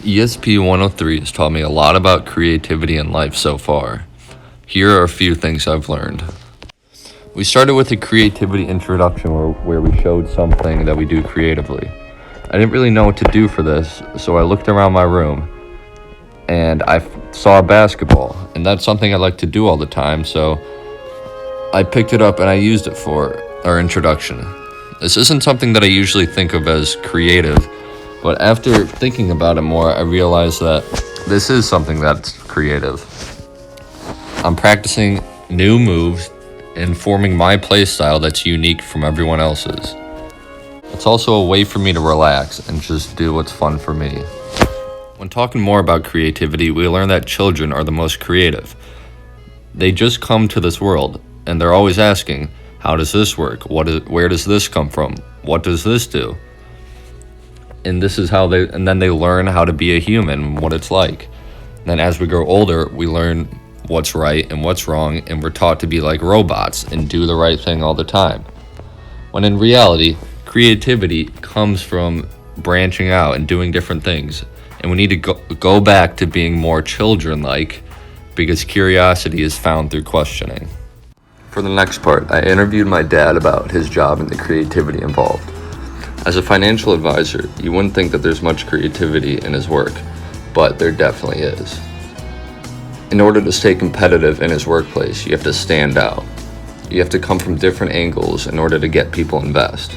ESP 103 has taught me a lot about creativity in life so far. Here are a few things I've learned. We started with a creativity introduction where we showed something that we do creatively. I didn't really know what to do for this, so I looked around my room and I saw a basketball, and that's something I like to do all the time, so I picked it up and I used it for our introduction. This isn't something that I usually think of as creative, but after thinking about it more, I realized that this is something that's creative. I'm practicing new moves and forming my play style that's unique from everyone else's. It's also a way for me to relax and just do what's fun for me. When talking more about creativity, we learn that children are the most creative. They just come to this world, and they're always asking, how does this work? Where does this come from? What does this do? And this is how then they learn how to be a human, what it's like. Then as we grow older, we learn what's right and what's wrong, and we're taught to be like robots and do the right thing all the time. When in reality, creativity comes from branching out and doing different things. And we need to go back to being more children-like, because curiosity is found through questioning. For the next part, I interviewed my dad about his job and the creativity involved. As a financial advisor, you wouldn't think that there's much creativity in his work, but there definitely is. In order to stay competitive in his workplace, you have to stand out. You have to come from different angles in order to get people to invest.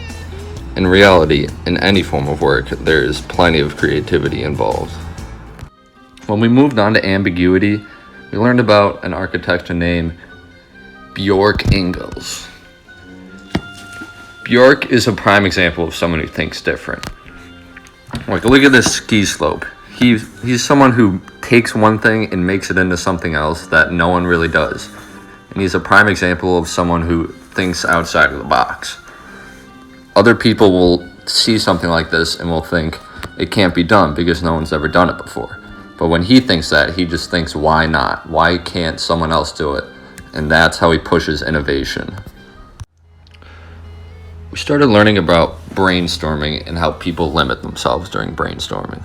In reality, in any form of work, there is plenty of creativity involved. When we moved on to ambiguity, we learned about an architect named Bjork Ingels. Bjork is a prime example of someone who thinks different. Like, look at this ski slope. He's someone who takes one thing and makes it into something else that no one really does. And he's a prime example of someone who thinks outside of the box. Other people will see something like this and will think it can't be done because no one's ever done it before. But when he thinks that, he just thinks, why not? Why can't someone else do it? And that's how he pushes innovation. We started learning about brainstorming and how people limit themselves during brainstorming.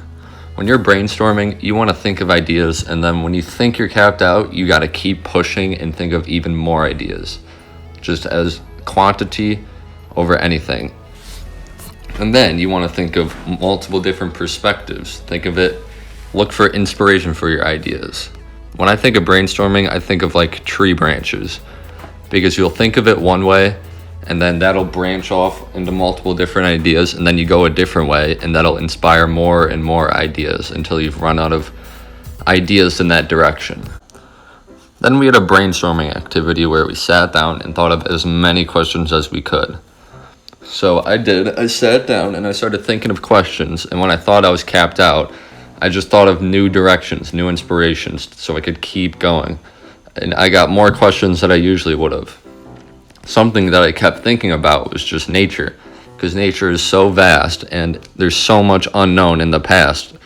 When you're brainstorming, you want to think of ideas, and then when you think you're capped out, you got to keep pushing and think of even more ideas, just as quantity over anything. And then you want to think of multiple different perspectives. Think of it, look for inspiration for your ideas. When I think of brainstorming, I think of like tree branches, because you'll think of it one way, and then that'll branch off into multiple different ideas, and then you go a different way, and that'll inspire more and more ideas until you've run out of ideas in that direction. Then we had a brainstorming activity where we sat down and thought of as many questions as we could. So I sat down and I started thinking of questions, and when I thought I was capped out, I just thought of new directions, new inspirations, so I could keep going. And I got more questions than I usually would have. Something that I kept thinking about was just nature, because nature is so vast and there's so much unknown in the past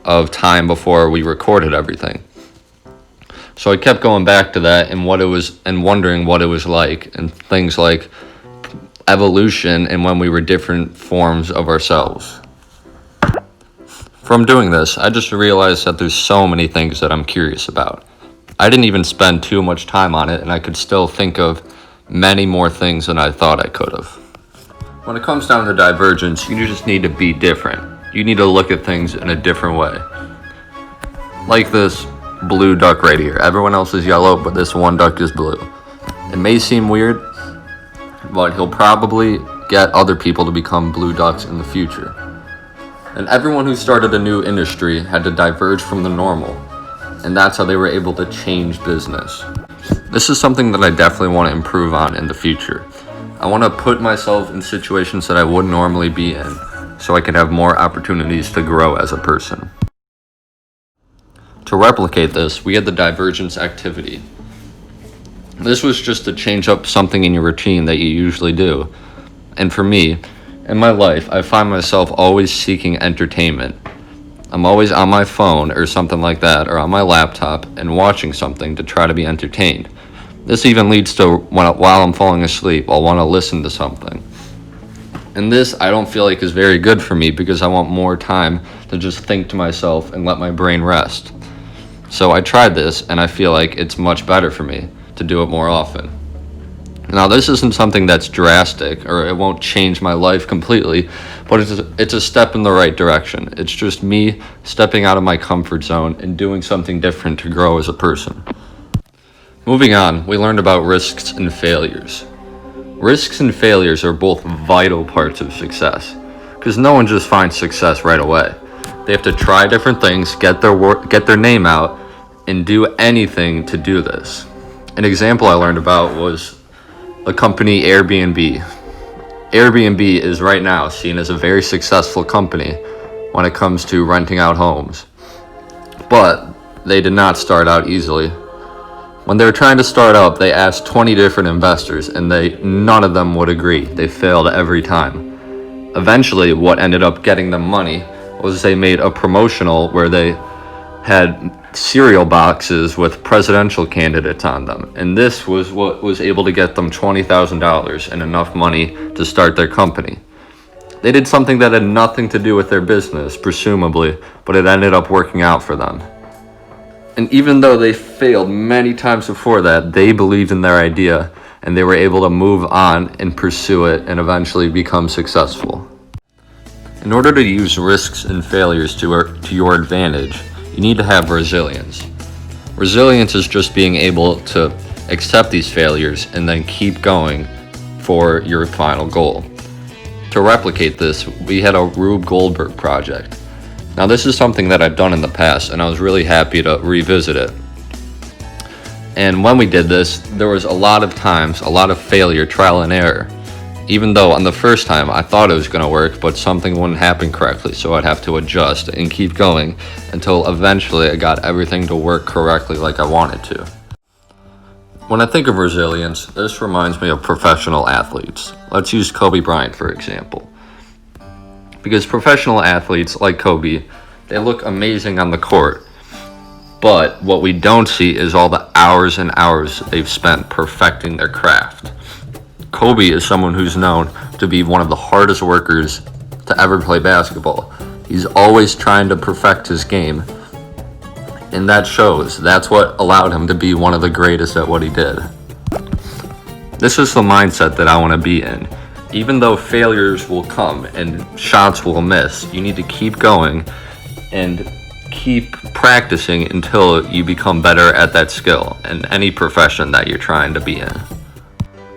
of time before we recorded everything. So I kept going back to that and wondering what it was like, and things like evolution and when we were different forms of ourselves. From doing this, I just realized that there's so many things that I'm curious about. I didn't even spend too much time on it, and I could still think of many more things than I thought I could have. When it comes down to divergence, you just need to be different. You need to look at things in a different way. Like this blue duck right here. Everyone else is yellow, but this one duck is blue. It may seem weird, but he'll probably get other people to become blue ducks in the future. And everyone who started a new industry had to diverge from the normal, and that's how they were able to change business. This is something that I definitely want to improve on in the future. I want to put myself in situations that I wouldn't normally be in, so I can have more opportunities to grow as a person. To replicate this, we had the divergence activity. This was just to change up something in your routine that you usually do. And for me, in my life, I find myself always seeking entertainment. I'm always on my phone or something like that, or on my laptop, and watching something to try to be entertained. This even leads to while I'm falling asleep, I'll want to listen to something. And this I don't feel like is very good for me, because I want more time to just think to myself and let my brain rest. So I tried this, and I feel like it's much better for me to do it more often. Now, this isn't something that's drastic, or it won't change my life completely, but it's a step in the right direction. It's just me stepping out of my comfort zone and doing something different to grow as a person. Moving on, we learned about risks and failures. Risks and failures are both vital parts of success, because no one just finds success right away. They have to try different things, get their name out, and do anything to do this. An example I learned about was the company Airbnb. Airbnb is right now seen as a very successful company when it comes to renting out homes. But they did not start out easily. When they were trying to start up, they asked 20 different investors, and none of them would agree. They failed every time. Eventually, what ended up getting them money was they made a promotional where they had cereal boxes with presidential candidates on them, and this was what was able to get them $20,000 and enough money to start their company. They did something that had nothing to do with their business, presumably, but it ended up working out for them. And even though they failed many times before that, they believed in their idea, and they were able to move on and pursue it and eventually become successful. In order to use risks and failures to your advantage, you need to have resilience. Resilience is just being able to accept these failures and then keep going for your final goal. To replicate this, we had a Rube Goldberg project. Now, this is something that I've done in the past, and I was really happy to revisit it. And when we did this, there was a lot of times, a lot of failure, trial and error. Even though on the first time I thought it was going to work, but something wouldn't happen correctly, so I'd have to adjust and keep going until eventually I got everything to work correctly like I wanted to. When I think of resilience, this reminds me of professional athletes. Let's use Kobe Bryant, for example. Because professional athletes like Kobe, they look amazing on the court, but what we don't see is all the hours and hours they've spent perfecting their craft. Kobe is someone who's known to be one of the hardest workers to ever play basketball. He's always trying to perfect his game, and that shows. That's what allowed him to be one of the greatest at what he did. This is the mindset that I want to be in. Even though failures will come and shots will miss, you need to keep going and keep practicing until you become better at that skill in any profession that you're trying to be in.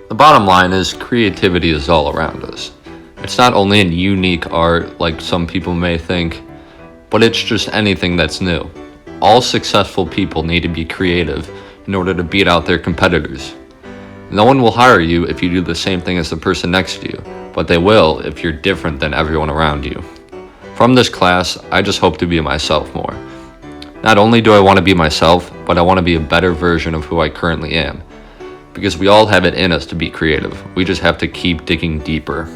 The bottom line is creativity is all around us. It's not only in unique art like some people may think, but it's just anything that's new. All successful people need to be creative in order to beat out their competitors. No one will hire you if you do the same thing as the person next to you, but they will if you're different than everyone around you. From this class, I just hope to be myself more. Not only do I want to be myself, but I want to be a better version of who I currently am. Because we all have it in us to be creative. We just have to keep digging deeper.